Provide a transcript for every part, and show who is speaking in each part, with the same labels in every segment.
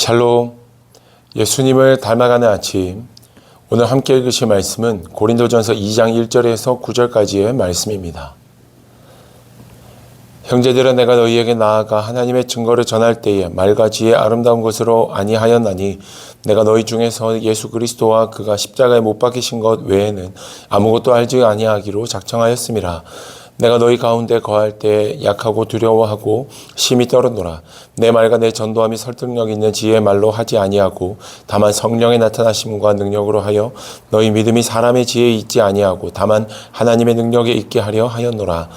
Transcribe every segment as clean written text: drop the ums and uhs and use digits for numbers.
Speaker 1: 샬롬, 예수님을 닮아가는 아침. 오늘 함께 읽으실 말씀은 고린도전서 2장 1절에서 9절까지의 말씀입니다. 형제들아, 내가 너희에게 나아가 하나님의 증거를 전할 때에 말과 지혜 아름다운 것으로 아니하였나니 내가 너희 중에서 예수 그리스도와 그가 십자가에 못 박히신 것 외에는 아무것도 알지 아니하기로 작정하였음이라. 내가 너희 가운데 거할 때 약하고 두려워하고 심히 떨어노라. 내 말과 내 전도함이 설득력 있는 지혜의 말로 하지 아니하고 다만 성령의 나타나심과 능력으로 하여 너희 믿음이 사람의 지혜에 있지 아니하고 다만 하나님의 능력에 있게 하려 하였노라.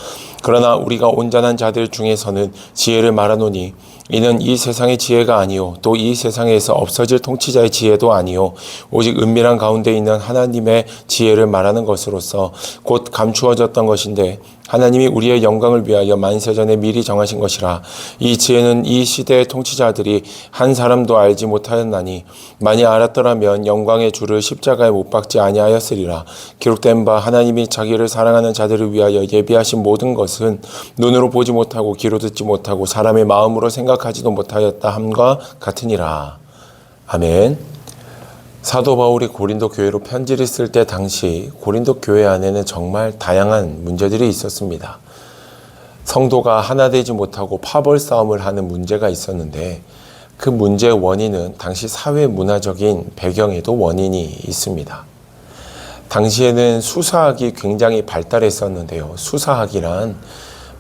Speaker 1: 그러나 우리가 온전한 자들 중에서는 지혜를 말하노니 이는 이 세상의 지혜가 아니요 또 이 세상에서 없어질 통치자의 지혜도 아니요 오직 은밀한 가운데 있는 하나님의 지혜를 말하는 것으로서 곧 감추어졌던 것인데 하나님이 우리의 영광을 위하여 만세전에 미리 정하신 것이라. 이 지혜는 이 시대의 통치자들이 한 사람도 알지 못하였나니 만일 알았더라면 영광의 주를 십자가에 못 박지 아니하였으리라. 기록된 바 하나님이 자기를 사랑하는 자들을 위하여 예비하신 모든 것은 눈으로 보지 못하고 귀로 듣지 못하고 사람의 마음으로 생각하지도 못하였다 함과 같으니라. 아멘. 사도 바울이 고린도 교회로 편지를 쓸 때 당시 고린도 교회 안에는 정말 다양한 문제들이 있었습니다. 성도가 하나 되지 못하고 파벌 싸움을 하는 문제가 있었는데 그 문제의 원인은 당시 사회 문화적인 배경에도 원인이 있습니다. 당시에는 수사학이 굉장히 발달했었는데요. 수사학이란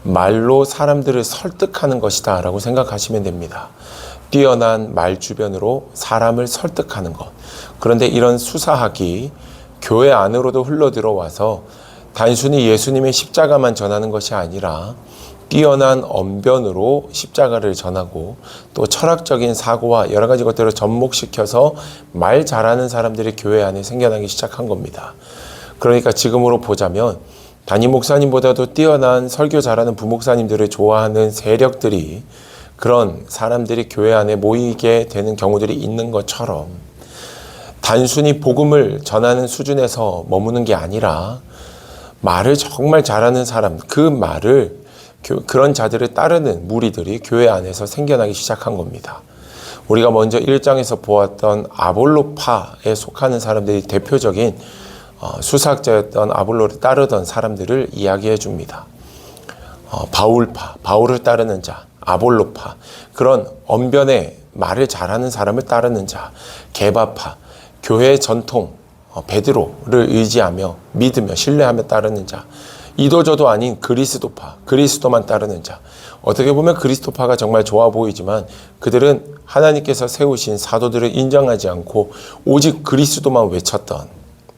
Speaker 1: 말로 사람들을 설득하는 것이다 라고 생각하시면 됩니다. 뛰어난 말 주변으로 사람을 설득하는 것. 그런데 이런 수사학이 교회 안으로도 흘러들어와서 단순히 예수님의 십자가만 전하는 것이 아니라 뛰어난 언변으로 십자가를 전하고 또 철학적인 사고와 여러 가지 것들을 접목시켜서 말 잘하는 사람들이 교회 안에 생겨나기 시작한 겁니다. 그러니까 지금으로 보자면 담임 목사님보다도 뛰어난 설교 잘하는 부목사님들을 좋아하는 세력들이 그런 사람들이 교회 안에 모이게 되는 경우들이 있는 것처럼 단순히 복음을 전하는 수준에서 머무는 게 아니라 말을 정말 잘하는 사람, 그 말을 그런 자들을 따르는 무리들이 교회 안에서 생겨나기 시작한 겁니다. 우리가 먼저 1장에서 보았던 아볼로파에 속하는 사람들이 대표적인 수사학자였던 아볼로를 따르던 사람들을 이야기해 줍니다. 바울파, 바울을 따르는 자, 아볼로파, 그런 언변의 말을 잘하는 사람을 따르는 자, 게바파, 교회의 전통, 베드로를 의지하며 믿으며 신뢰하며 따르는 자, 이도저도 아닌 그리스도파, 그리스도만 따르는 자. 어떻게 보면 그리스도파가 정말 좋아 보이지만 그들은 하나님께서 세우신 사도들을 인정하지 않고 오직 그리스도만 외쳤던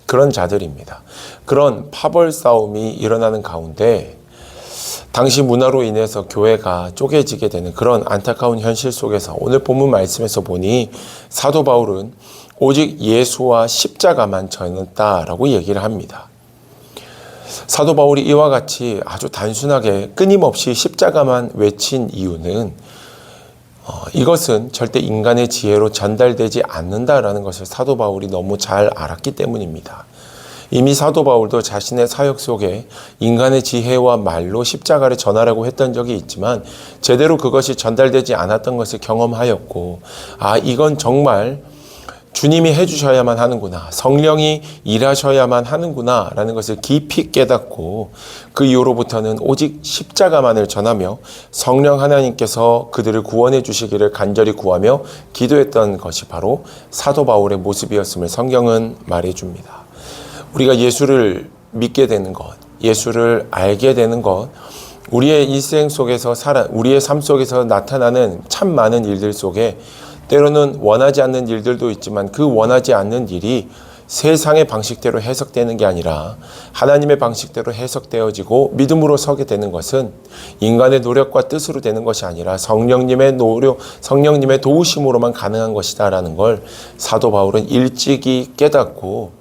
Speaker 1: 그런 자들입니다. 그런 파벌 싸움이 일어나는 가운데 당시 문화로 인해서 교회가 쪼개지게 되는 그런 안타까운 현실 속에서 오늘 본문 말씀에서 보니 사도 바울은 오직 예수와 십자가만 전했다라고 얘기를 합니다. 사도 바울이 이와 같이 아주 단순하게 끊임없이 십자가만 외친 이유는 이것은 절대 인간의 지혜로 전달되지 않는다라는 것을 사도 바울이 너무 잘 알았기 때문입니다. 이미 사도 바울도 자신의 사역 속에 인간의 지혜와 말로 십자가를 전하라고 했던 적이 있지만 제대로 그것이 전달되지 않았던 것을 경험하였고, 이건 정말 주님이 해주셔야만 하는구나, 성령이 일하셔야만 하는구나 라는 것을 깊이 깨닫고 그 이후로부터는 오직 십자가만을 전하며 성령 하나님께서 그들을 구원해 주시기를 간절히 구하며 기도했던 것이 바로 사도 바울의 모습이었음을 성경은 말해줍니다. 우리가 예수를 믿게 되는 것, 예수를 알게 되는 것, 우리의 일생 속에서 우리의 삶 속에서 나타나는 참 많은 일들 속에 때로는 원하지 않는 일들도 있지만 그 원하지 않는 일이 세상의 방식대로 해석되는 게 아니라 하나님의 방식대로 해석되어지고 믿음으로 서게 되는 것은 인간의 노력과 뜻으로 되는 것이 아니라 성령님의 도우심으로만 가능한 것이다라는 걸 사도 바울은 일찍이 깨닫고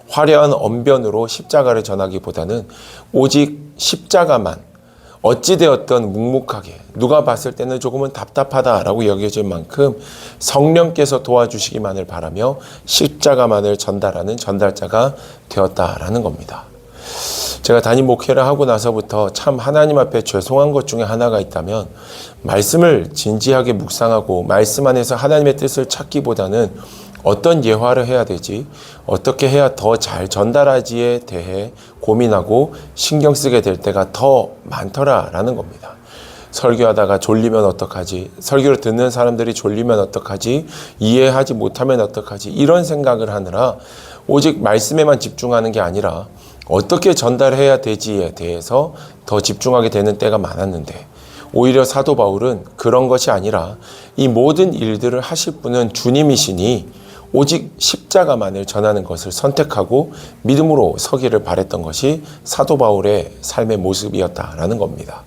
Speaker 1: 화려한 언변으로 십자가를 전하기보다는 오직 십자가만 어찌되었던 묵묵하게 누가 봤을 때는 조금은 답답하다라고 여겨질 만큼 성령께서 도와주시기만을 바라며 십자가만을 전달하는 전달자가 되었다라는 겁니다. 제가 담임 목회를 하고 나서부터 참 하나님 앞에 죄송한 것 중에 하나가 있다면 말씀을 진지하게 묵상하고 말씀 안에서 하나님의 뜻을 찾기보다는 어떤 예화를 해야 되지, 어떻게 해야 더 잘 전달하지에 대해 고민하고 신경 쓰게 될 때가 더 많더라라는 겁니다. 설교하다가 졸리면 어떡하지? 설교를 듣는 사람들이 졸리면 어떡하지? 이해하지 못하면 어떡하지? 이런 생각을 하느라 오직 말씀에만 집중하는 게 아니라 어떻게 전달해야 되지에 대해서 더 집중하게 되는 때가 많았는데, 오히려 사도 바울은 그런 것이 아니라 이 모든 일들을 하실 분은 주님이시니 오직 십자가만을 전하는 것을 선택하고 믿음으로 서기를 바랬던 것이 사도 바울의 삶의 모습이었다라는 겁니다.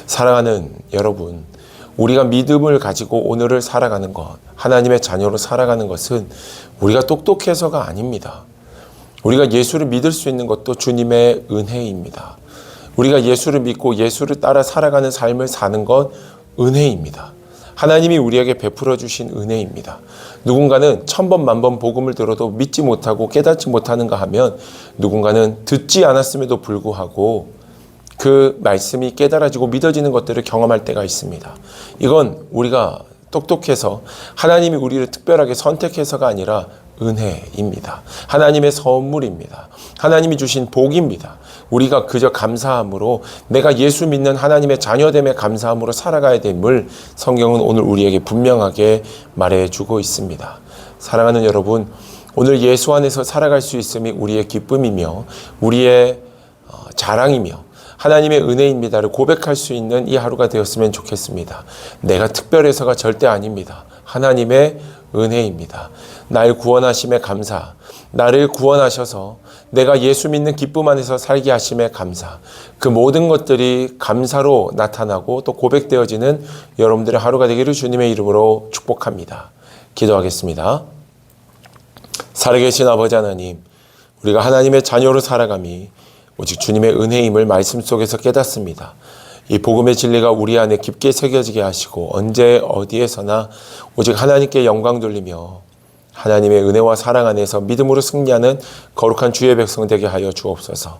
Speaker 1: 사랑하는 여러분, 우리가 믿음을 가지고 오늘을 살아가는 것, 하나님의 자녀로 살아가는 것은 우리가 똑똑해서가 아닙니다. 우리가 예수를 믿을 수 있는 것도 주님의 은혜입니다. 우리가 예수를 믿고 예수를 따라 살아가는 삶을 사는 것 은혜입니다. 하나님이 우리에게 베풀어 주신 은혜입니다. 누군가는 1000번 만번 복음을 들어도 믿지 못하고 깨닫지 못하는가 하면, 누군가는 듣지 않았음에도 불구하고 그 말씀이 깨달아지고 믿어지는 것들을 경험할 때가 있습니다. 이건 우리가 똑똑해서 하나님이 우리를 특별하게 선택해서가 아니라 은혜입니다. 하나님의 선물입니다. 하나님이 주신 복입니다. 우리가 그저 감사함으로, 내가 예수 믿는 하나님의 자녀됨에 감사함으로 살아가야 됨을 성경은 오늘 우리에게 분명하게 말해주고 있습니다. 사랑하는 여러분, 오늘 예수 안에서 살아갈 수 있음이 우리의 기쁨이며 우리의 자랑이며 하나님의 은혜입니다를 고백할 수 있는 이 하루가 되었으면 좋겠습니다. 내가 특별해서가 절대 아닙니다. 하나님의 은혜입니다. 날 구원하심에 감사, 나를 구원하셔서 내가 예수 믿는 기쁨 안에서 살게 하심에 감사, 그 모든 것들이 감사로 나타나고 또 고백되어지는 여러분들의 하루가 되기를 주님의 이름으로 축복합니다. 기도하겠습니다. 살아계신 아버지 하나님, 우리가 하나님의 자녀로 살아감이 오직 주님의 은혜임을 말씀 속에서 깨닫습니다. 이 복음의 진리가 우리 안에 깊게 새겨지게 하시고 언제 어디에서나 오직 하나님께 영광 돌리며 하나님의 은혜와 사랑 안에서 믿음으로 승리하는 거룩한 주의 백성 되게 하여 주옵소서.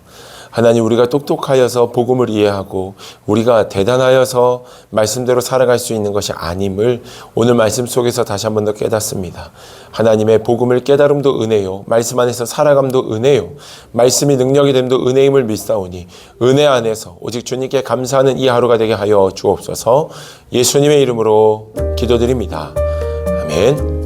Speaker 1: 하나님, 우리가 똑똑하여서 복음을 이해하고 우리가 대단하여서 말씀대로 살아갈 수 있는 것이 아님을 오늘 말씀 속에서 다시 한 번 더 깨닫습니다. 하나님의 복음을 깨달음도 은혜요, 말씀 안에서 살아감도 은혜요, 말씀이 능력이 됨도 은혜임을 믿사오니 은혜 안에서 오직 주님께 감사하는 이 하루가 되게 하여 주옵소서. 예수님의 이름으로 기도드립니다. 아멘.